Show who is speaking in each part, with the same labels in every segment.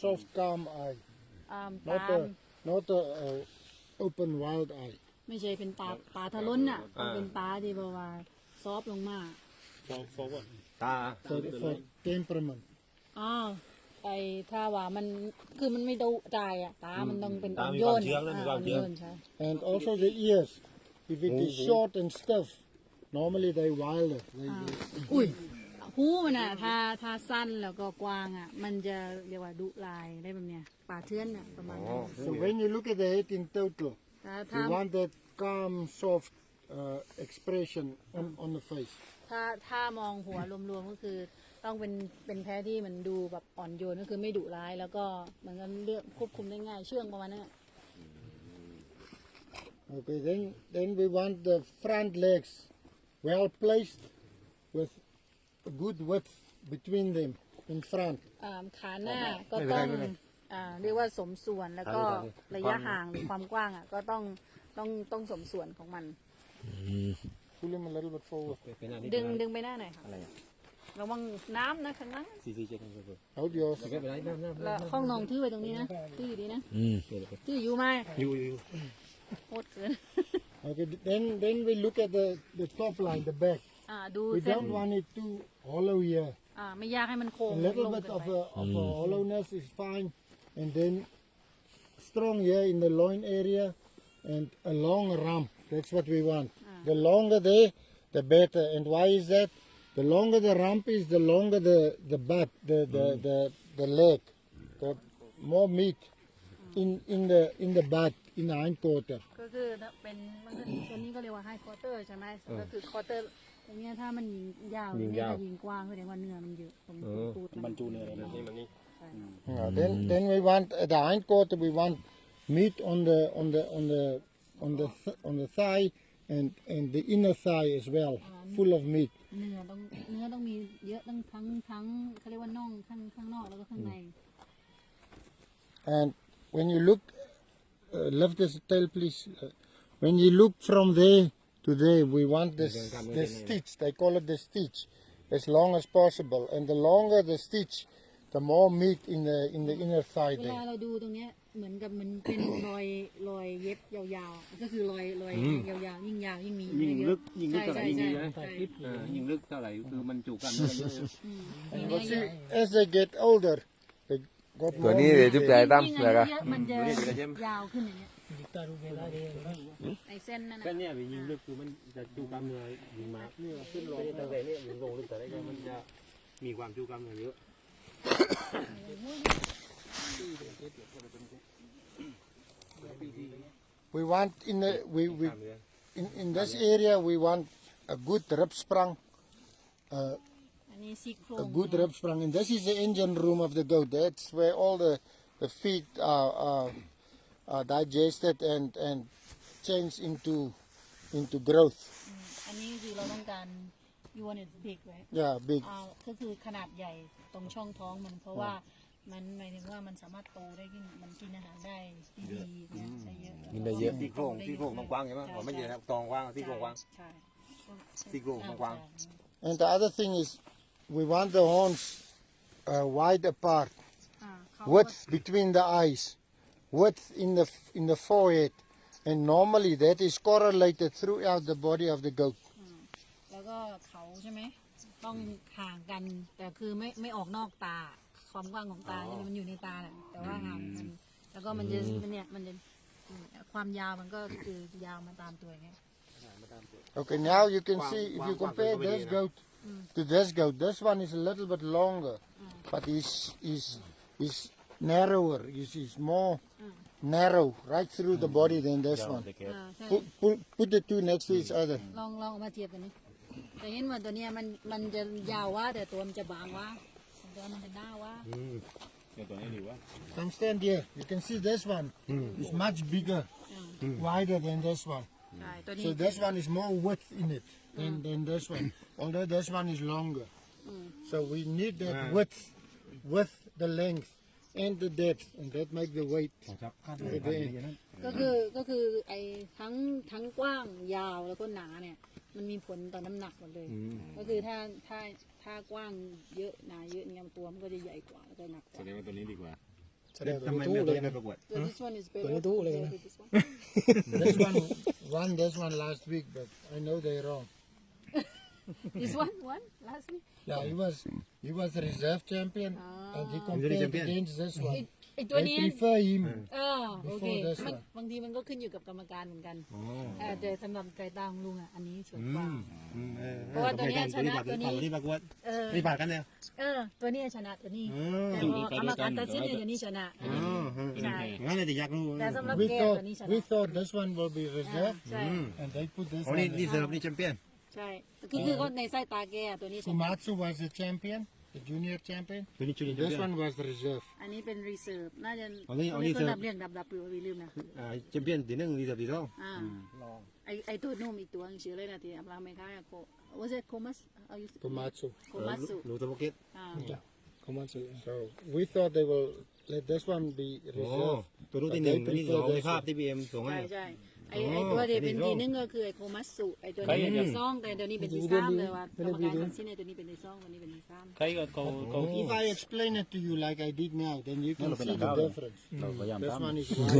Speaker 1: soft calm eye not a open wild eye
Speaker 2: ไม่ใช่เป็นตาทะล้นอ่ะต้องเป็นตาที่แบบว่าซอฟลงมา
Speaker 3: ตา
Speaker 1: for temperament
Speaker 2: อ๋อไอ้ถ้าว่ามันคือมันไม่ดุใจอ่ะตามันต้องเป็นอ่อนโยนอ่อนโยนใช่
Speaker 1: and also the ears if it is short and stiff normally they wilder
Speaker 2: อุ้ยหูมันอ่ะถ้าสั้นแล้วก็กว้างอ่ะมันจะเรียกว่าดุลายได้แบบเนี้ยป่าเทือนอ่ะประมาณนั้น
Speaker 1: so when you look at the head in total you want that calm soft expression on the face
Speaker 2: ถ้ามองหัวรวมๆก็คือต้องเป็นแพ้ที่มันดูแบบอ่อนโยนก็คือไม่ดุร้ายแล้วก็มันก็เลือกควบคุมได้ง่ายเชื่องประมาณนั้น
Speaker 1: okay then we want the front legs well placed with a good width between them in front
Speaker 2: ขาหน้าก็ต้องเรียกว่าสมส่วนแล้วก็ระยะห่างหรือความกว้างอ่ะก็ต้องสมส่วนของมัน
Speaker 1: pull him a little bit forward
Speaker 2: ดึงไปหน้าหน่อยค่ะระวังน้ำนะข้างล่าง
Speaker 1: hold yours
Speaker 2: แล้วห้องนอนทื่อไว้ตรงนี้นะทื่ออยู่ดีนะทื่ออยู่ไหมอยู่โคตรเกิน
Speaker 1: okay then we look at the top line the back
Speaker 2: ดู
Speaker 1: we
Speaker 2: เส้น
Speaker 1: don't want it too hollow here
Speaker 2: ไม่อยากให้มันโค้ง
Speaker 1: a little bit of a hollowness is fine and then strong here in the loin area and a long rump that's what we want the longer the better and why is that the longer the rump is the longer the butt the leg the more meat in the butt in the hind quarter
Speaker 2: ก็คือเป็นมันก็ตัวนี้ก็เรียกว่าไฮคอร์เตอร์ใช่ไหมก็คือคอร์เตอร์ตรงนี้ถ้ามันยาวนี่ก็ยิงกว้างแสดงว่าเนื้อมันเยอะตรงตูดมันจูเนื้อแบบนี้มันนี่
Speaker 1: then we want the hind quarter we want meat on the thigh and the inner thigh as well full of meat
Speaker 2: เนื้อต้องมีเยอะทั้งเขาเรียกว่าน่องข้างนอกแล้วก็ข้างใน
Speaker 1: and when you look lift the tail please when you look from there to there we want the stitch they call it the stitch as long as possible and the longer the stitch the more meat in the inner thigh
Speaker 2: เว
Speaker 1: there
Speaker 2: ลาเราดูตรงนี้เหมือนกับมันเป็นรอยเย็บยาวๆก็คือรอยยาวๆยิ่งยาวยิ่งมียิ่งลึกเท่าไหร่ยิ่ง
Speaker 3: ลึกเท่าไหร่คือมันจุกันมันเยอะ
Speaker 1: as they get older they got
Speaker 4: ตัว
Speaker 1: more
Speaker 4: นี้เลยจุ๊บใจตั้มเลยครับ
Speaker 2: มันจะยาวขึ้นอย่างเงี้ยไอเส้นนั่น
Speaker 3: แค่นี้ไปยิงลึกคือมันจะจุกล้ามเนื้อยิงมาเนี่ยขึ้นลงตั้งแต่เนี่ยยิงลงลึกแต่ได้ก็มันจะมีความจุกล้ามเนื้อเยอะ
Speaker 1: we want in this area we want a good rib sprung a good rib sprung and this is the engine room of the goat that's where all the feet are digested and change into growth
Speaker 2: อันนี้คือเราต้องการ you want it big right
Speaker 1: yeah big
Speaker 2: ก็คือขนาดใหญ่ตรงช่องท้องมันเพราะว่ามันหมายถึงว่ามันสามารถโตได้ขึ้นมันกินอาหารได้ดีใช้เยอะ
Speaker 4: กินได้เยอะ
Speaker 3: ที่โครงต้องกว้างใช่ไหมผมไม่ใช่ตองกว้างที่โครงกว้าง
Speaker 2: ใช่
Speaker 3: ที่โครงต้องกว้าง
Speaker 1: and the other thing is we want the horns wide apart width between the eyes width in the forehead and normally that is correlated throughout the body of the goat
Speaker 2: แล้วก็เขาใช่ไหมต้องห่างกันแต่คือไม่ออกนอกตาความกว้างของตามันอยู่ในตาแหละแต่ว่าห่างกันแล้วก็มันจะเนี่ยมันจะความยาวมันก็คือยาวมาตามตัวอย่างเงี้ย
Speaker 1: okay now you can see if you compare this goat to this goat this one is a little bit longer but is narrower is more narrow right through the body than this one put the two next to each other
Speaker 2: ลองมาเทียบกันนี่จะเห็นว่าตัวเนี้ยมันจะยาวว่าแต่ตัวมันจะบางว่าตัวมันจะหน้าว่า
Speaker 1: come stand here you can see this one is much bigger wider than this one so this one is more width in it than this one although this one is longer so we need that width the length and the depth and that make the weight
Speaker 2: ก็คือไอ้ทั้งกว้างยาวแล้วก็หนาเนี่ย มันมีผลต่อน้ำหนักหมดเลยก็คือถ้ากว้างเยอะหนาเยอะเนี่ยตัวมันก็จะใหญ่กว่าแล้วก็หนักก
Speaker 3: แส
Speaker 2: ว่า
Speaker 3: ดงว่าตัวนี้ดีกว่า
Speaker 4: ทำไมไม่เอาตัวนี้ไปประกวด
Speaker 2: So this one is better.
Speaker 4: ตัวนี้ตู้เลยนะ
Speaker 2: This one.
Speaker 1: This one won this one last week, but I know they're wrong.
Speaker 2: This one last week.
Speaker 1: Yeah, he was a reserve champion, and he compared
Speaker 4: champion.
Speaker 1: against this one.
Speaker 2: ไอตัว
Speaker 1: I
Speaker 2: นี้
Speaker 1: prefer him.
Speaker 2: โอเค
Speaker 1: Before this
Speaker 2: มัน
Speaker 1: one.
Speaker 2: บางทีมันก็ขึ้นอยู่กับกรรมการเหมือนกันแต่สำหรับสายตาของลุงอ่ะอันนี้สวยกว่า เพราะว่าตัวเนี้ยชนะตัวนี้
Speaker 4: ตัวนี้ประกวด
Speaker 2: เออ
Speaker 4: ไม่ผ่านกันแล้ว
Speaker 2: ตัวนี้ชนะตัวนี้แต่พอกรรมการตัดสินเนี่ยตัวนี้ชนะใช่
Speaker 4: งั้นเลยอยากรู้
Speaker 2: แต่สำหรับ
Speaker 1: We
Speaker 2: แก
Speaker 1: thought
Speaker 2: ตัวนี้ชนะ
Speaker 1: we thought this one will be reserve,
Speaker 2: ใช่
Speaker 1: and they put this
Speaker 4: อ๋อ
Speaker 1: one.
Speaker 4: นี่เสิร์ฟนี่แชมเปี้ยน
Speaker 2: ใช่คือก็ในสายตาแกตัวนี้ชนะ
Speaker 1: Komatsu was the champion, the junior champion.
Speaker 4: ตัวนี้ชุดนี้
Speaker 1: This one was reserve.
Speaker 2: อันนี้เป็นรีเซิร์ฟน่าจะ
Speaker 4: อันนี้
Speaker 2: ก็
Speaker 4: เสิร์ฟ
Speaker 2: นับเรียงดับหรือลืมนะ
Speaker 4: แชมเปี้ยนที่หนึ่งที่ที่สอง
Speaker 2: ไอตัวนุ่มอีกตัวชื่ออะไรนะที่อับราไม่ค้าโคว่าจะโคมัสเอาอยู่
Speaker 1: Komatsu.
Speaker 2: โคมัสสุ
Speaker 4: รู้ตัวเก็ต
Speaker 1: So we thought they will let this one be
Speaker 4: โอ้
Speaker 1: reserve.
Speaker 4: ตัวรู้ที่หนึ่งตัวที่สองในภาพที่พีเอ็มส่งให้
Speaker 2: ใช่ไอตัวที่เป็นที่หนึ่งก็คือไอโคมัสสุไอตัวนี้เป็นที่สองแต่ตัวนี้เป็นที่สามเลยว่ากรรมการตัดสินในตัวนี้เป็นที่สองตัวนี้เป็นที่สาม
Speaker 3: ใครก็เขา
Speaker 1: If I explain it to you like I did now, then you can see the difference.
Speaker 3: เราพยายาม
Speaker 1: This
Speaker 3: ทำ
Speaker 1: one is white.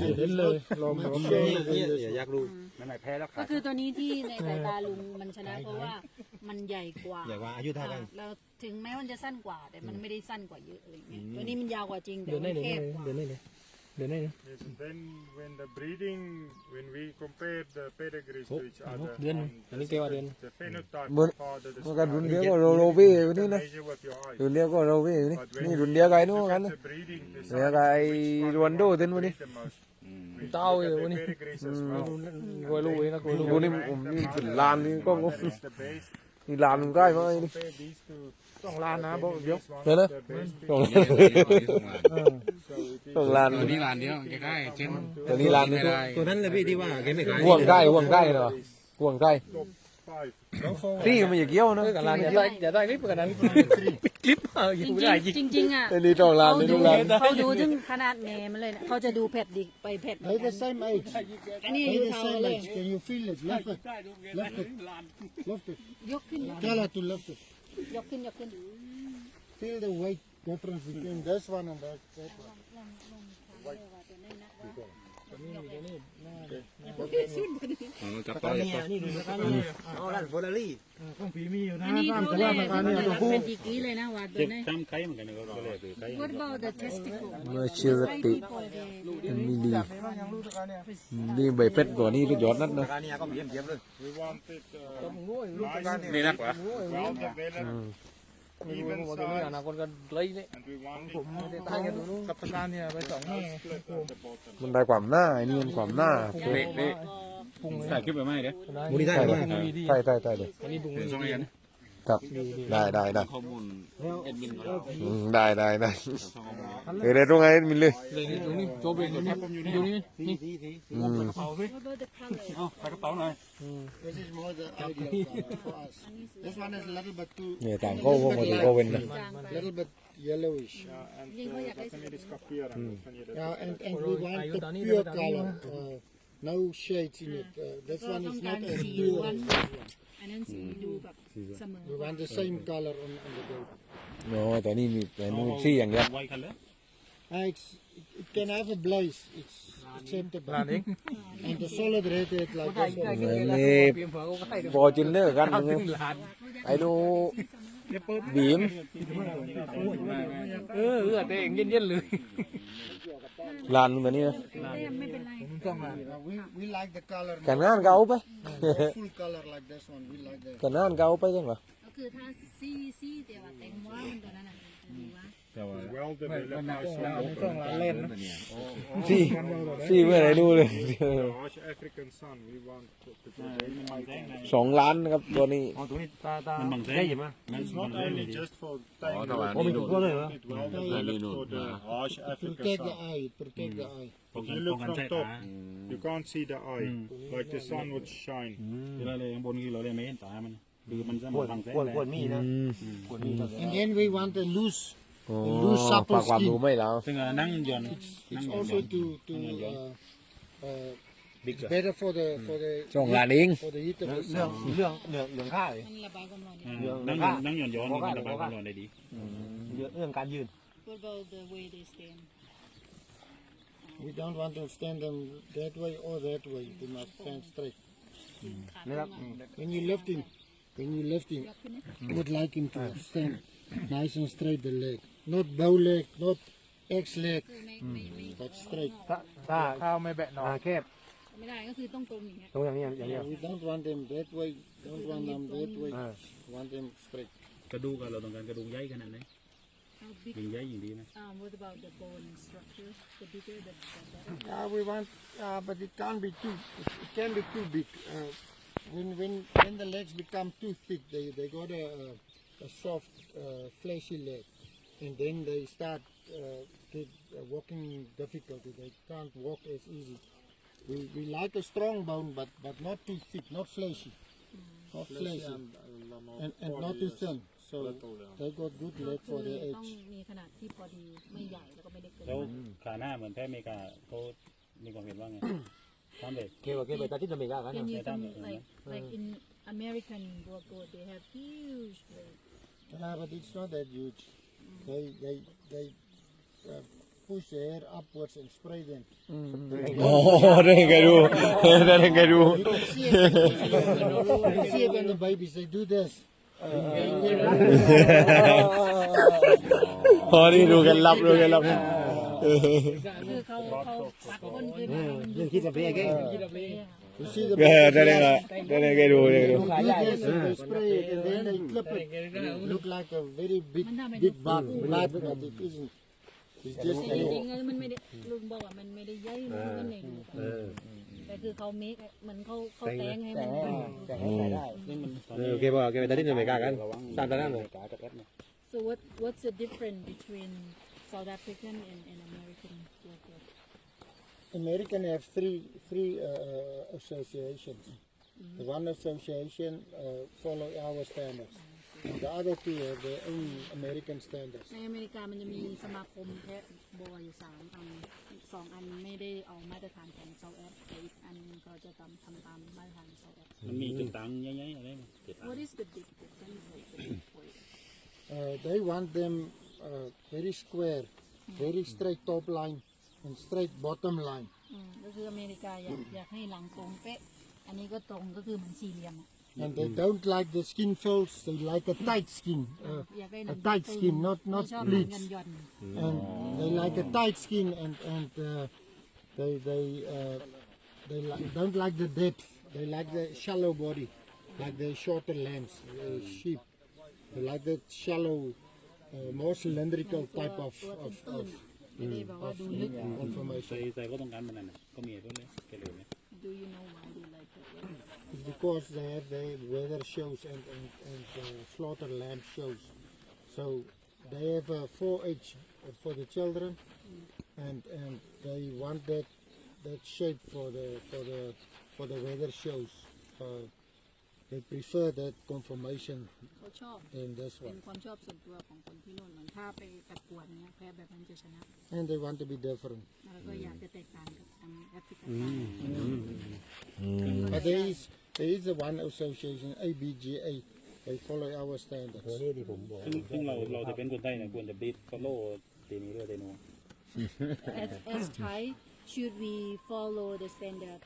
Speaker 1: And it's not much shorter than this one.
Speaker 4: อยากรู้
Speaker 3: มันไม่แพ้แล้ว
Speaker 2: ก็คือตัวนี้ที่ในสายตาลุงมันชนะเพราะว่ามันใหญ่กว่า
Speaker 4: อยากว่าอายุเท่ากัน
Speaker 2: แล้วถึงแม้มันจะสั้นกว่าแต่มันไม่ได้สั้นกว่าเยอะอะไรเงี้ยตัวนี้มันยาวกว่าจริงแต่มันแคบกว่า
Speaker 5: Yes, then when the breeding, when we compare the pedigrees to each other, on the phenotype of father, the
Speaker 6: มันก็รุ่นเดียวก็โรเว่วันนี้นะ
Speaker 5: measure with your eyes.
Speaker 6: รุ่นเดียวก็โรเว่วันนี้นี่รุ่นเดียวกันนู้นกันนะ
Speaker 5: The breeding, the
Speaker 6: เดียวกันไอ้รวนโดเต้นวันนี้
Speaker 5: the most.
Speaker 6: เต้าอยู่วันนี้
Speaker 5: Pedigrees as well.
Speaker 6: กวยรู้เองนะกวยรู้นี่ผมนี่เป็นลานนี่ก็
Speaker 5: That is the best.
Speaker 6: นี่ลานใกล้มากนี่
Speaker 5: Compare these two.
Speaker 6: ต้องลานนะบอกเดี๋ยว
Speaker 5: This one
Speaker 6: เดี๋ยวนะ
Speaker 5: is the best.
Speaker 6: ต้อง
Speaker 5: So it is
Speaker 6: ต้องลาน
Speaker 3: ตัวนี้ร้านเดียวใกล้ๆเช่น
Speaker 6: ตัวนี้ลาน
Speaker 3: ไม่
Speaker 6: นี่
Speaker 3: ได้
Speaker 4: ตัวนั้นเลยพี่ที่ว่าแกไม่ขาย
Speaker 6: ห่วงใกล้เนาะห่วงใกล้
Speaker 5: top five.
Speaker 6: ที่มันอย่าเกี่ยวนะ
Speaker 4: ลานอย่าได้คลิปกันนั้นคลิป
Speaker 2: จริงๆอ่ะ
Speaker 6: ไอ้นี่ต้องลานนี่ต้องลาน
Speaker 2: เขาดูถึงขนาดแหนมันเลยนะเขาจะดูแผดดิกไปแผด
Speaker 1: They're the same age.
Speaker 2: อันนี้
Speaker 1: They're
Speaker 2: อยู่
Speaker 1: the
Speaker 2: เท่า
Speaker 1: same
Speaker 2: เลย
Speaker 1: age. Can you feel it? Lift it. Lift it. Lift it.
Speaker 2: ยกขึ้น
Speaker 1: Tell her to lift it.
Speaker 2: ยกขึ้น
Speaker 1: Feel the weight difference between this one and that one.
Speaker 3: จับ
Speaker 4: ต
Speaker 3: ต่
Speaker 4: อ
Speaker 3: อน ย
Speaker 4: นี้นี่ดูนะครับอ๋อร้านเฟอร์รารี่
Speaker 2: อันนี้ตัวแรกเป็นดีกรีเลยนะว่าตัวนี้
Speaker 3: จำใครเหมือนกันก็เลยคือใคร
Speaker 2: What about the testicle
Speaker 6: เมื่อเชื่อติ
Speaker 2: people they
Speaker 6: นี่ดีนี่ใบเพชรกว่านี่ก็ยอดนัดนะ
Speaker 4: การนี้ก็เยี่ยมเลย
Speaker 5: We want it nice,
Speaker 3: นี่นักกว่า
Speaker 5: well developed, even size,
Speaker 6: นาคนก็เลยเนี่ย
Speaker 5: and we want it
Speaker 6: กับประการเนี่ยไปสองแม่
Speaker 5: split at the bottom.
Speaker 6: มันได้ความหน้าไอ้นี่มันความหน้า
Speaker 3: นี่ถ่ายคลิปไปไหมเดี๋ยว
Speaker 4: มูนี่ได้
Speaker 6: ใช่
Speaker 4: ไหม
Speaker 6: ใช่เลย
Speaker 3: เป็นช่องกัน
Speaker 6: ครับได้
Speaker 3: ข้อมูลเอ็ดมินของเรา
Speaker 6: ได้
Speaker 3: ช่องข้อมูล
Speaker 6: ได้ตรงไหนมินเลย
Speaker 3: โจเบนอยู่นี่
Speaker 2: What about the color
Speaker 3: ใส่กระเป๋าหน่อย
Speaker 1: This is more the ideal color for us. This one is a little bit too,
Speaker 6: เนี่ยต่างก็วงมาดูก็เว้นนะ
Speaker 1: little bit yellowish.
Speaker 5: And dat kan niet eens kaperen. Van je dat
Speaker 1: Yeah, and we want the pure color. No shades in it. This
Speaker 2: ก็
Speaker 1: one
Speaker 2: ต้อง
Speaker 1: is
Speaker 2: การ
Speaker 1: not as
Speaker 2: สี
Speaker 1: pure.
Speaker 2: วันอันนั้นสีดูแบบเสมอ
Speaker 1: We want the same color on the goat.
Speaker 6: โอ้แต่นี่มีแต่นู่นซี่อย่างเดียว
Speaker 3: ไวกันเลย
Speaker 1: It can have a blaze. It's acceptable. And the solid red head like this one.
Speaker 6: นี่พอจินเนอร์กันไอ้ดูบีม
Speaker 4: แต่เย็นๆเลย
Speaker 6: ลานแบบนี้นะ
Speaker 2: ไม่เป็นไร
Speaker 1: We like the color.
Speaker 6: กันงานเก่าไป
Speaker 1: Full color like this one. We like that.
Speaker 6: กันงานเก่าไปจังเหรอ
Speaker 2: ก็คือถ้าซี่แต่ว่าเต็มว่ามันตัวนั้นน่ะจะดูว่า
Speaker 5: well developed nice
Speaker 6: ซี่เมื่อไหร่ดูเลย
Speaker 5: harsh African sun. We want to
Speaker 6: 2 ล้านนะครับตัวนี้
Speaker 4: ตัวนี้ตา
Speaker 3: มันบังเซ่ใช่ไหมมัน
Speaker 5: It's not only just for tying
Speaker 3: Oh,
Speaker 5: goat,
Speaker 3: no,
Speaker 5: it
Speaker 3: no.
Speaker 5: well developed for the harsh African
Speaker 1: Protect the
Speaker 5: sun.
Speaker 1: eye. Protect the eye.
Speaker 5: If you look from top, you can't see the eye, like the sun would shine.
Speaker 3: ที่เราเลยข้างบนที่เราเลยไม่เห็นตามันคือมันจะ
Speaker 4: ปวด
Speaker 3: บังเซ่
Speaker 4: ปวดมีนะปวดมี
Speaker 1: And then we want a loose,
Speaker 6: โอ้
Speaker 1: loose
Speaker 6: ฝาก
Speaker 1: supple
Speaker 6: ความรู้
Speaker 1: skin.
Speaker 6: ไม่แล้ว
Speaker 3: ซึ่งนั่งยนต์
Speaker 1: It's also to It's better for the
Speaker 6: ช่องลานเอง
Speaker 1: for the heat of the
Speaker 4: เรื่อง
Speaker 1: sun.
Speaker 4: เรื่องเรื่องเรื่องค่าเลย
Speaker 2: มันระบายความร้อน
Speaker 3: นั่งหย่อนย้อนนี่มันระบายความร้อนได้ดี
Speaker 4: เรื่องการยืน
Speaker 2: What about the way they stand
Speaker 1: We don't want to stand them that way or that way. They must stand straight.
Speaker 2: ขา
Speaker 4: นะครับ
Speaker 1: When you lift him,
Speaker 2: ยกขึ้นนะ
Speaker 1: I would like him to stand nice and straight the leg. Not bow leg, not X leg,
Speaker 2: คือไม่
Speaker 1: but straight.
Speaker 4: ถ้าข้าวไม่แบะนอนแคบ
Speaker 2: ไม่ได้ก็คือต้องตรงอย่างเงี้ย
Speaker 4: ตรงอย่างนี้อย่างเดียว
Speaker 1: We don't want them that way, don't want them that way. Want them straight.
Speaker 3: กระดูกเราต้องการกระดูกใหญ่ขนาดไหน
Speaker 2: How big
Speaker 3: ยิ่งใหญ่ยิ่งดีนะ
Speaker 2: what about the bone structure the bigger the better
Speaker 1: We want, but it can't be too. It can be too big. When the legs become too thick, they got a soft, fleshy leg, and then they start get walking difficulty. They can't walk as easy. We like a strong bone, but not too thick, not fleshy, not fleshy, and not too thin. So they got good leg for their
Speaker 2: ต้อง
Speaker 1: age.
Speaker 2: มีขนาดที่พอดีไม่ใหญ่แล้วก็ไม่เล็กเกิน
Speaker 3: แล้ว
Speaker 2: ไป
Speaker 3: ขาหน้าเหมือนแพะอเมริกาเขามีความเห็นว่าไงทำเด็ก
Speaker 4: เกี่ยวกับไปตัดที่อเมริกากัน
Speaker 2: Can you come like in American goat they have huge leg
Speaker 1: But it's not that huge. They push the hair upwards and spray them.
Speaker 6: โอ้ได้ไงดูได้ไงดู
Speaker 1: You can see it. You can see it when the babies they do this.
Speaker 6: พอนี่ดูกันรับ
Speaker 2: คือเขาปักก้นขึ้นมามัน
Speaker 4: เรื่องคิดจะเบรกเอง
Speaker 1: You see the
Speaker 6: ได้ไงดูได้ไงดู
Speaker 1: do this and they spray it and then they clip it. Look like a very big bud, but it isn't. It's just
Speaker 2: จริงๆมันไม่ได้ลุงบอกว่ามันไม่ได้ใหญ่มันก็เล็กแต่คือเขาเมคเหมือนเขาแต่งให้มัน
Speaker 4: แต่ให้ใส่ได้
Speaker 6: โอเคป่ะโอเคไปตัดที่อเมริกากันตามตามนั้นเลย
Speaker 2: So what's the difference between South African and American goat
Speaker 1: American have three associations. The one association follow our standards. The other two have their own American standards.
Speaker 2: ในอเมริกามันจะมีสมาคมแพะบอยอยู่3 อัน 2 อันไม่ได้เอามาตรฐานของเซาท์แอฟแต่อีกอันก็จะทำตามมาตรฐานเซาท์แอฟ
Speaker 3: มันมีจุดตังใหญ่ๆอะไรมั้ย
Speaker 2: What is the big difference like the big point?
Speaker 1: They want them very square, very straight top line and straight bottom line.
Speaker 2: ก็คืออเมริกาอยากให้หลังตรงเป๊ะอันนี้ก็ตรงก็คือเหมือนสี่เหลี่ยม
Speaker 1: And they don't like the skin folds. They like a tight skin,
Speaker 2: อยากได้หนั
Speaker 1: a
Speaker 2: ง
Speaker 1: tight skin, not
Speaker 2: ชอบหนัง
Speaker 1: pleats.
Speaker 2: หย่อน
Speaker 1: And they like a tight skin, and they don't like the depth. They like the shallow body, like the shorter lambs, sheep. They like the shallow, more cylindrical type of
Speaker 2: ไม่ได้บอกว่าดูลึก
Speaker 1: conformation.
Speaker 3: ใส่ก็ต้องการมันนั่นน่ะก็มีก็เลยแค่เลย
Speaker 2: Do you know why they like that?
Speaker 1: It's because they have their weather shows and slaughter lamb shows. So they have a 4H for the children, and they want that shape for the weather shows. They prefer that conformation
Speaker 2: เขาชอบ
Speaker 1: than this
Speaker 2: เป็น
Speaker 1: one,
Speaker 2: ความชอบส่วนตัวของคนที่โน่นเหมือนถ้าไปประกวดเนี้ยแพ้แบบนั้นจะชนะ
Speaker 1: and they want to be different.
Speaker 2: แล้วก็อยากจะแตกต่างกับแอฟริกา
Speaker 1: But there is a one association, ABGA. They follow our standards.
Speaker 3: ซึ่งเราจะเป็นคนไทยเนี่ยควรจะบีทฟอลโล่เตนี้ด้วยเตนู
Speaker 2: As Thai should we follow the standard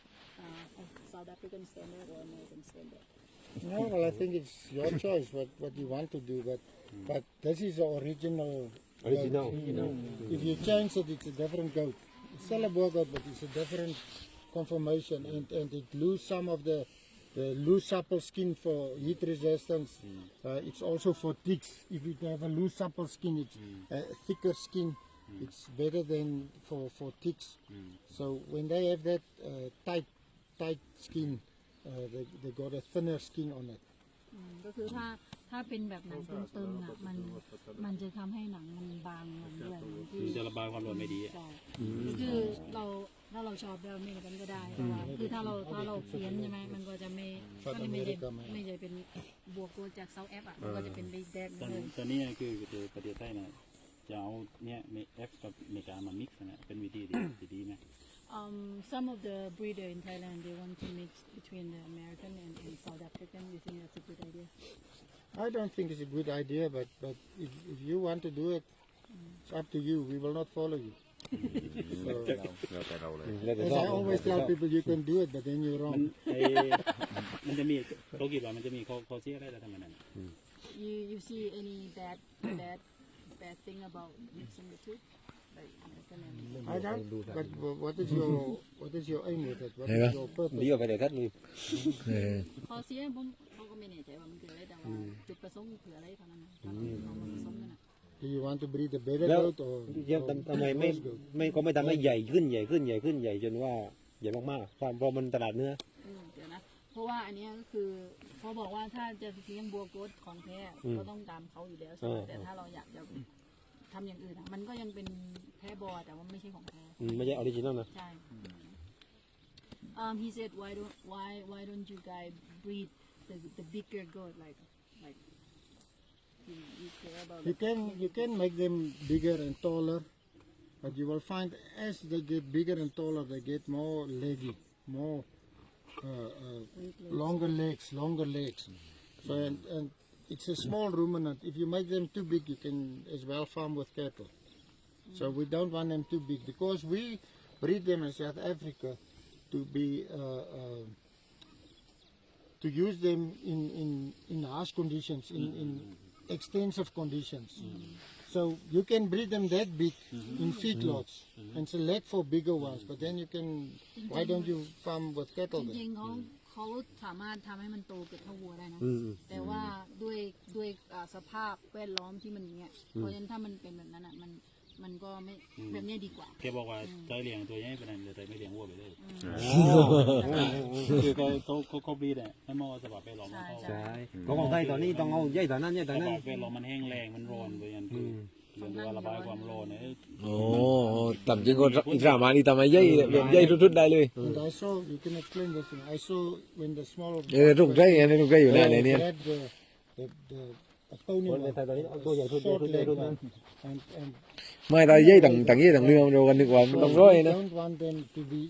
Speaker 2: of South African standard or American standard
Speaker 1: No, well, I think it's your choice what you want to do, but this is the original. Goat, you know. If you change it, it's a different goat. It's still a boar goat, but it's a different conformation, and it lose some of the loose supple skin for heat resistance. It's also for ticks. If you have a loose supple skin, it's thicker skin. It's better than for ticks. So when they have that tight skin, they got a thinner skin on it.
Speaker 2: ก็คือถ้าเป็นแบบหนังตึงๆอ่ะมันจะทำให้หนังมันบางลงด้วยที่
Speaker 3: มันจะระบายความร้อนไม่ดี
Speaker 2: ใช่คือถ้าเราชอบแบบอเมริกันก็ได้แต่ว่าคือถ้าเราเพี้ยนใช่ไหมมันก็จะไม่ใช่เป็นบวกตัวจากเซาท์แอฟอ่ะมันก็จะเป็นแดง
Speaker 3: ตอนนี้คือประเทศไทยนะ จะเอาเนี่ยเอฟกับอเมริกามามิกซ์นะเป็นวิธีดีไหม
Speaker 2: Some of the breeder in Thailand they want to mix between the American and South African. You think that's a good idea?
Speaker 1: I don't think it's a good idea, but if you want to do it, it's up to you. We will not follow you. So,
Speaker 6: แล้วแต่
Speaker 1: as
Speaker 6: ชอบ
Speaker 1: I always tell people, you can do it, but then you're
Speaker 3: มัน
Speaker 1: wrong.
Speaker 3: มันจะมีเขาคิดว่ามันจะมีข้อเสียอะไรทำไมนั่น
Speaker 2: You see any bad thing about mixing the two? Like American and
Speaker 1: I don't. But what is your aim with it? What
Speaker 6: Yeah.
Speaker 1: is your purpose?
Speaker 6: ดีกว่าไปเดี๋ยวทัดเลย
Speaker 2: ข้อเสียผมก็ไม่แน่ใจว่ามันคืออะไรแต่ว่าจุดประสงค์คืออะไรเท่านั้นถ้าเราผสมกัน
Speaker 1: Do you want to breed a better
Speaker 6: แล้ว
Speaker 1: goat or
Speaker 6: เยี่ยมทำไมไม่ก็ไม่ทำให้ใหญ่ขึ้นใหญ่จนว่าใหญ่มากๆความเพราะมันตลาดเนื้อ
Speaker 2: เดี๋ยวนะเพราะว่าอันนี้ก็คือเขาบอกว่าถ้าจะเลี้ยงบัวโกดของแท้ก็ต้องตามเขาอยู่แล้วใช่ไหมแต่ถ้าเราอยากจะทำอย่างอื่นมันก็ยังเป็นแพ้บอแต่ว่าไม่ใช่ของแท้
Speaker 6: ไม่ใช่ออริจินอลนะ
Speaker 2: ใช่ he said why don't you guys breed the bigger goat like you care about
Speaker 1: you can make them bigger and taller, but you will find as they get bigger and taller, they get more leggy, more longer legs. So and it's a small ruminant. If you make them too big, you can as well farm with cattle. So we don't want them too big because we breed them in South Africa to be to use them in harsh conditions, in extensive conditions. So you can breed them that big in feedlots and select for bigger ones. But then you can. Why don't you farm with cattle
Speaker 2: จ
Speaker 1: then?
Speaker 2: ริงๆเขาสามารถทำให้มันโตเกือบเท่าวัวได้นะแต่ว่าด้วยสภาพแวดล้อมที่มันเนี้ยเพราะฉะนั้นถ้ามันเป็นแบบนั้นอ่ะมันก็ไม่แบบเนี้ยดีกว่า
Speaker 3: แกบอกว่าใจเลี้ยงตัวใหญ่ไปนั่นแต่ไม่เลี้ยงวัวไปเลยคือเขาบีดอ่ะให้มอสภาพแวดล้อมมัน
Speaker 6: ใช่ของของไทยตอนนี้ต้องเอาใหญ่ตอนนั้น
Speaker 3: สภาพแวดล้อมมันแห้งแล้งมันร้อนไปยันคือเรื่องระบายความร้อนเนี่ย
Speaker 6: โอ้ต่ำจริงก็อิสระมานี่ทำไมใหญ่แบบใหญ่ทุดๆได้เลย
Speaker 1: And I saw. You can explain this. I saw when the small.
Speaker 6: รุ่งใจอันนี้รุ่งใจอยู่ได้เลยเนี่ย
Speaker 1: Had the pony
Speaker 6: คนในไทยตอนนี้ตัวใหญ่ทุด
Speaker 1: short
Speaker 6: ใหญ่
Speaker 1: leg
Speaker 6: ทุดนั้น
Speaker 1: and
Speaker 6: ไม่ตอนใหญ่ต่างเรื่องเดียวกันดีกว่าต้องร้อย
Speaker 1: we
Speaker 6: นะ
Speaker 1: don't want them to be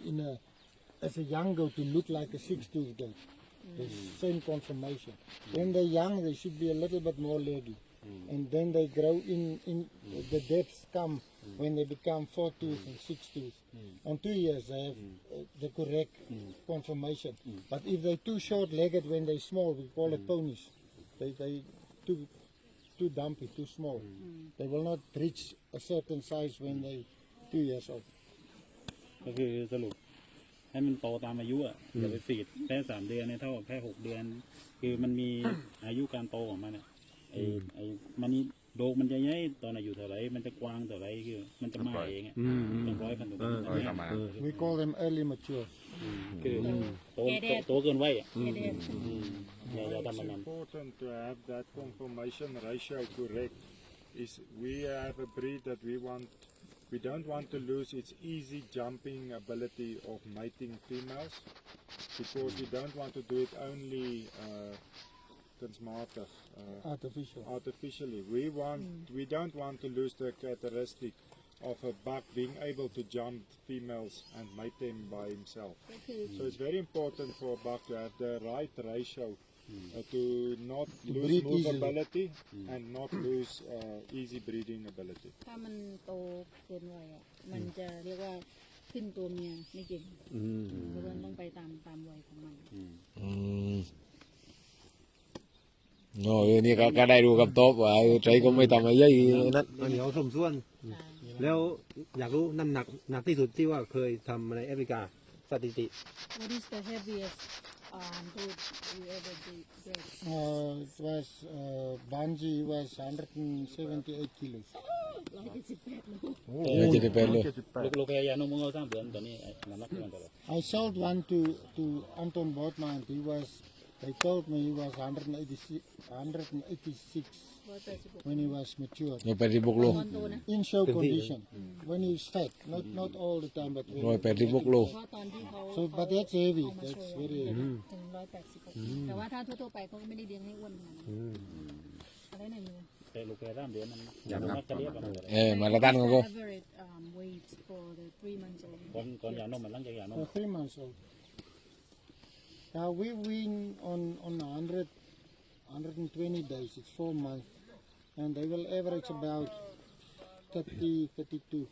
Speaker 1: as a young goat to look like a 6-tooth goat. The same conformation. When they're young, they should be a little bit more leggy. And then they grow in the depths come when they become 4-tooth and 6-tooth. On 2 years, they have the correct conformation. But if they're too short-legged when they're small, we call it ponies. They too dumpy, too small. They will not reach a certain size when they're 2 years old.
Speaker 3: ก็คือสรุปให้มันโตตามอายุอ่ะอย่าไปฟีดแค่3 เดือนเนี่ยเท่ากับแค่6 เดือน คือมันมีอายุการโตของมันเนี่ยไอ้มันนี่โดกมันจะใหญ่ตอนอายุเท่าไรมันจะกว้างเท่าไรคือมันจะมาเองอ่ะต้องร้อยพันตัว
Speaker 1: We call them early mature.
Speaker 3: คือโตเกินวัยอ่ะอย่าทำมัน
Speaker 5: It's important to have that conformation ratio correct. Is we have a breed that we don't want to lose its easy jumping ability of mating females, because we don't want to do it only artificially. We don't want to lose the characteristic of a buck being able to jump females and mate them by himself. So it's very important for a buck to have the right ratio to not lose
Speaker 1: breed
Speaker 5: movability and not lose easy breeding ability.
Speaker 2: ถ้ามันโตเกินวัยอ่ะมันจะเรียกว่าขึ้นตัวเมียไม่เก่งเพราะฉะนั้นต้องไปตามวัยของมัน
Speaker 6: โอ้นี่ก็ได้ดูคำตอบว่าใจก็ไม่ทำอะไรใหญ่นัด
Speaker 4: อันนี้เอาสมส่วน แล้วอยากรู้น้ำหนักที่สุดที่ว่าเคยทำในแอฟริกาสถิติ
Speaker 2: What is the heaviest goat you ever breed?
Speaker 1: It was Banji was 178 kilos.
Speaker 6: จะได้เป็นเลย
Speaker 3: ลูกแกยานมงเอา3 เดือนตอนนี้น้ำหนักมันเท่าไหร่
Speaker 1: I sold one to Anton Botman. They told me he was 186 when he was mature.
Speaker 6: 186 โล
Speaker 2: ตอนโตนะ
Speaker 1: In show condition. When he's fat, not all the time, but when
Speaker 6: 186 โล
Speaker 2: เพราะตอนที่เขา
Speaker 1: so. But that's heavy. That's very heavy.
Speaker 2: ถึง186แต่ว่าถ้าทั่วๆไปเขาก็ไม่ได้เลี้ยงให้อ้วนขนาดนั้นอะไรไหนอยู่
Speaker 3: แต่ลูกแพร่3 เดือนนั้นมักจะเรียกกัน
Speaker 7: มาละตันของกู
Speaker 2: average weight for the 3 months old
Speaker 3: ก่อนยานมมันหลังจากยานม
Speaker 1: For 3 months old. Now we win on 120 days. It's 4 months, and they will average about 30, 32.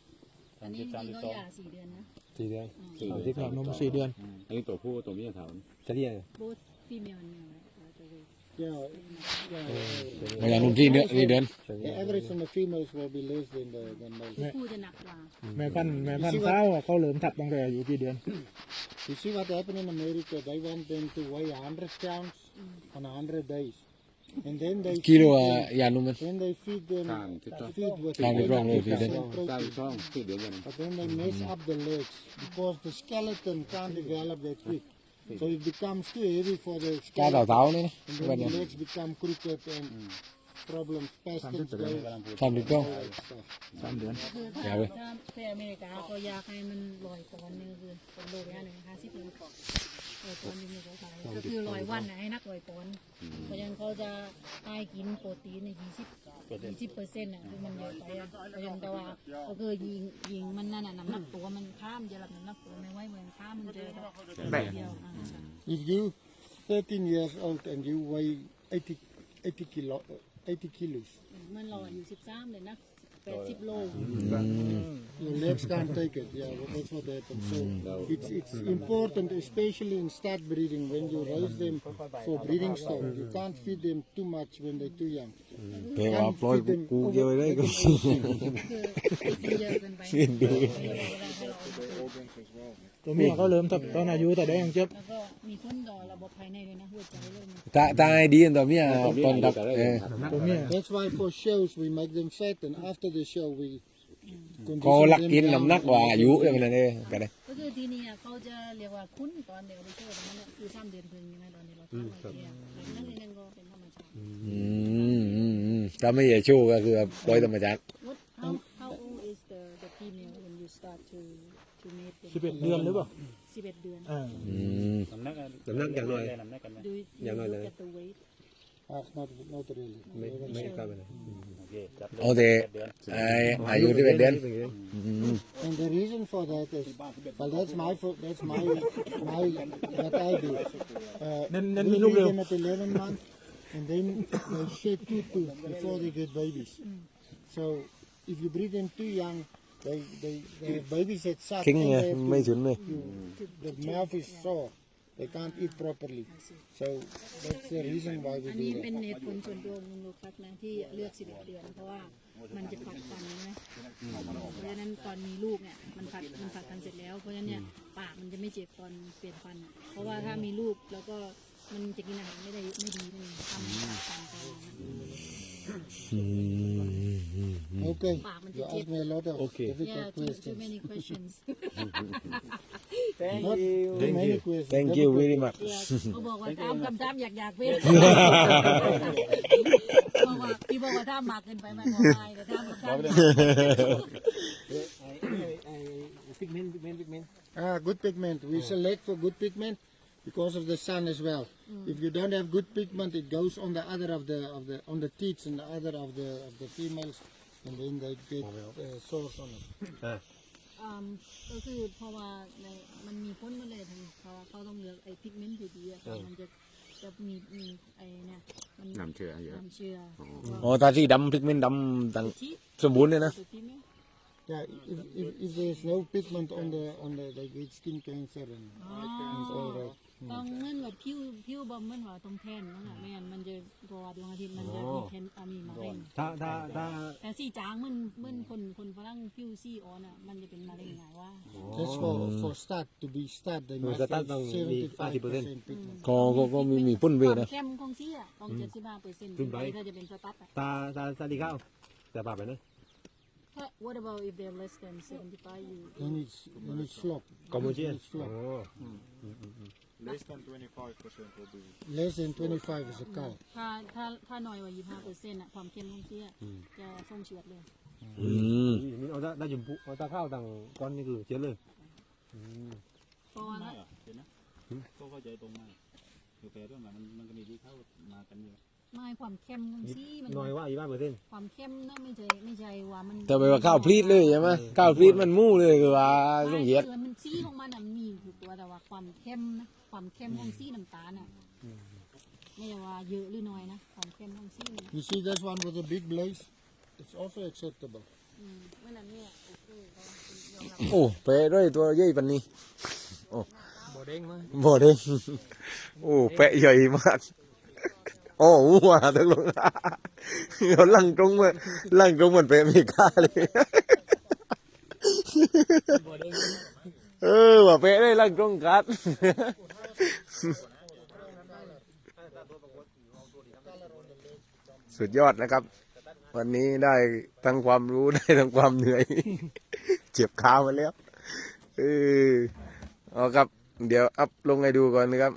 Speaker 2: อันนี้จริงๆก็หย่า4 เดือนนะ
Speaker 6: 4 เดือน
Speaker 7: เอาที่นม4 เดือน
Speaker 8: อันนี้ตัวผู้ตัวเมียถาม
Speaker 6: จะเรียก
Speaker 2: both female and male the weight
Speaker 1: Yeah, yeah.
Speaker 7: มาอย่างนุ่ม4 เดือน
Speaker 1: The average on the females will be less than the males.
Speaker 2: ตัวผู้จะหนักกว่า
Speaker 7: แม่พันธุ์เท้าเขาเหลิมทับตั้งแต่อยู่กี่เดือน
Speaker 1: You see what happened in America? They want them to weigh 100 pounds on 100 days, and then they
Speaker 7: กิโล
Speaker 1: feed them,
Speaker 7: ยานุ่มมัน
Speaker 1: then they feed them feed with
Speaker 7: ตามที่ร้องเลย4 เดือน
Speaker 8: ตาม
Speaker 1: protein.
Speaker 8: ช่อง4 เดือนกัน
Speaker 1: But then they mess up the legs because the skeleton can't develop that quick. So it becomes too heavy for the
Speaker 7: ก้าว
Speaker 1: skeleton,
Speaker 7: เท้านี่นะ
Speaker 1: and then the legs become crooked and problems, spasms, go,
Speaker 7: ทำถูกต้อง
Speaker 1: all that stuff.
Speaker 7: 3 เดือน
Speaker 2: คือ
Speaker 7: อย่า
Speaker 2: ถ้า
Speaker 7: ไป
Speaker 2: ที่อเมริกาเขาอยากให้มัน100 ปอนด์นึงคือเป็นโลละ150 โล100 ปอนด์นึงเขาขายก็คือ100 วันให้นัก100 ปอนด์เพราะฉะนั้นเขาจะให้กินโปรตีนใน20% น่ะคือมันเยอะไปอ่ะเพราะฉะนั้นแต่ว่าก็คือยิงมันนั่นน่ะน้ำหนักตัวมันข้ามจะรับน้ำหนักตัวไม่ไหวเหมือนข้ามมันเจอแบบเดียวใช่
Speaker 1: If you 13 years old and you weigh 80 kilos,
Speaker 2: มันรออยู่13เลยนะ80 โล
Speaker 1: your legs can't take it. Yeah, that's what happens. So it's important, especially in start breeding, when you raise them for breeding stock. You can't feed them too much when they're too young.
Speaker 7: เพื่อว่าปล่อยกูเกี่ยวไว้ได้ก็
Speaker 2: คือกินเยอะเกินไป
Speaker 7: ตัวเมียเขาเหลิมทับตอนอายุแต่ได้ยังเจ็บ
Speaker 2: แล้วก็มีผลต่อระบบภายในเลยนะหัวใจเริ่ม
Speaker 7: ตายดีตัวเมียตอนดับตัวเมีย
Speaker 1: That's why for shows we make them fat, and after the show we
Speaker 7: เขา
Speaker 1: condition
Speaker 7: ลัก
Speaker 1: them
Speaker 7: กิน
Speaker 1: down.
Speaker 7: น้ำหนักกว่าอายุอย่างนั้นเลยกันเลย
Speaker 2: ก็คือทีนี้เขาจะเรียกว่าคุ้นตอนเดี๋ยวไปช่วยตรงนั้นเนี่ยคือ3 เดือนครึ่งใช่ไหมตอนนี้เราทำอะไรเนี่ยนั่นเองก็เป็นธรรมชาติ
Speaker 7: ถ้าไม่ใช่ชู้ก็คือปล่อยธรรมชาติ
Speaker 2: How old is the female when you start to mate them
Speaker 7: 11 เดือนหรือเปล่า
Speaker 2: 11 เดือน
Speaker 3: น้ำหนัก
Speaker 6: อย่างน้อย
Speaker 3: น้ำหนักกันไหม
Speaker 2: Do you look at the weight
Speaker 1: Not really.
Speaker 6: ไม่กล้าไปเลย
Speaker 3: โอเคจับ
Speaker 7: เอาแต่อายุ11 เดือน
Speaker 1: And the reason for that is, well, that's my what I do. We breed them at 11 months, and then they shed 2 tooth before they get babies. So if you breed them too young, they have babies that suck.
Speaker 7: คิง
Speaker 1: and
Speaker 7: ไง
Speaker 1: they have to-
Speaker 7: ไม่ฉุนเลย
Speaker 1: The mouth is sore. They can't eat properly. So that's the reason why we
Speaker 2: อัน
Speaker 1: do
Speaker 2: นี้
Speaker 1: that.
Speaker 2: เป็นเหตุผลส่วนตัวของลุงลูกครับนะที่เลือก11 เดือนเพราะว่ามันจะผัดฟันใช่ไหมเพราะฉะนั้นตอนมีลูกเนี่ยมันผัดฟันเสร็จแล้วเพราะฉะนั้นเนี่ยปากมันจะไม่เจ็บตอนเปลี่ยนฟันอะเพราะว่าถ้ามีลูกแล้วก็มันจะกินอาหารไม่ดีนั่นเองทำให้ปากฟันไป
Speaker 1: Okay.
Speaker 2: Pag
Speaker 1: You asked me a lot of
Speaker 2: Yeah,
Speaker 1: difficult
Speaker 2: too
Speaker 1: questions.
Speaker 2: many questions
Speaker 1: Not too many questions.
Speaker 7: thank you very much
Speaker 2: เขาบอกว่าถามคำถามอยากเว้นบอกว่าพี่บอกว่าถ้ามมากเกินไปมันก็ไม่แต่ถ้ามคำถาม
Speaker 6: pigment
Speaker 1: Good pigment. We select for good pigment because of the sun as well. If you don't have good pigment, it goes on the other on the teats and the other of the females, and then they get sores on it.
Speaker 2: ก็คือเพราะว่ามันมีพ้นมาเลยเขาต้องเลือกไอ้พิกเมนต์ดีๆมันจะมีไอ้เนี่ยมัน
Speaker 8: น้ำเชื่อเยอะ
Speaker 2: น้ำเชื่อ
Speaker 7: อ๋อตาสีดำพริกเม็ดดำต่าง
Speaker 2: ที่
Speaker 7: สมบูรณ์เลยนะ
Speaker 2: สุดที่ไหม
Speaker 1: Yeah, if there's no pigment on the they get skin cancer and all that.
Speaker 2: ต้องเงื่อนว่าผิวบ่เหมือนว่าตรงแทนนั่นแหละไม่งั้นมันจะเพราะว่าดวงอาทิตย์มันจะมีแทนมีมะเร็ง
Speaker 6: ถ้า
Speaker 2: แต่สีจางมันคนฝรั่งผิวสีอ่อนอ่ะมันจะเป็นมะเร็งหลายว่า
Speaker 1: That's for start to be start. They must
Speaker 6: start
Speaker 1: have
Speaker 6: ต้องมี
Speaker 1: 75% pigment.
Speaker 7: ก็มีพุ่นเว
Speaker 2: ความ
Speaker 7: นะ
Speaker 2: เข้มของสีอ่ะต้อง75%ขึ้นไปถ้าจะเป็นสตั๊ดอ่ะ
Speaker 6: ตาดีเข้าแต่ปากไปนะ
Speaker 2: What about if they're less than 75 you
Speaker 1: Then it's flop.
Speaker 6: คอมมูเชียน
Speaker 1: It's flop.
Speaker 5: Less than 25% will be.
Speaker 1: Less than 25 is a cow.
Speaker 2: ถ้าน้อยกว่า25%อ่ะความเข้มของสีอ่ะจะส่งเฉือดเลย
Speaker 6: นี่เอาได้จุ่มเอาตาเข้าต่างก้อนนี่คือเชียเลย
Speaker 2: เพราะว่า
Speaker 3: เห็นนะก็เข้าใจตรงมากคือแปลว่ามันก็มีที่เข้ามากันอยู่
Speaker 2: ไม่ความเข้มของสีมัน
Speaker 4: น้อยว่า25%
Speaker 2: ความเข้มนะไม่ใช่ว่ามัน
Speaker 7: แต่ไปว่าข้าวพลีดเลยใช่ไหมข้าวพลีดมันมู่เลยคือว่าต้องเหยียด
Speaker 2: คือมันสีของมันมีอยู่ตัวแต่ว่าความเข้มนะความเข้มของสีน้ำตาลน่ะไม่ใช่ว่าเยอะหรือน้อยนะความเข้มของสีมัน
Speaker 1: You see this one with a big blaze? It's also acceptable.
Speaker 2: เมื่อนั้นเนี่ยโอเคเขายอมรับ
Speaker 7: โอ้เปะด้วยตัวใหญ่ปันนี้โอ้
Speaker 6: บ่เด้งมั้ย
Speaker 7: บ่เด้งโอ้เปะใหญ่มากโอ้หัวทั้งลงเขาลั่งตรงเหมือนเปะอเมริกาเลยว่าเปะได้ลั่งตรงกัดสุดยอดนะครับ วันนี้ได้ทั้งความรู้ได้ทั้งความเหนื่อย เจ็บขามาแล้วเอาครับ เดี๋ยวอัพลงให้ดูก่อนนะครับ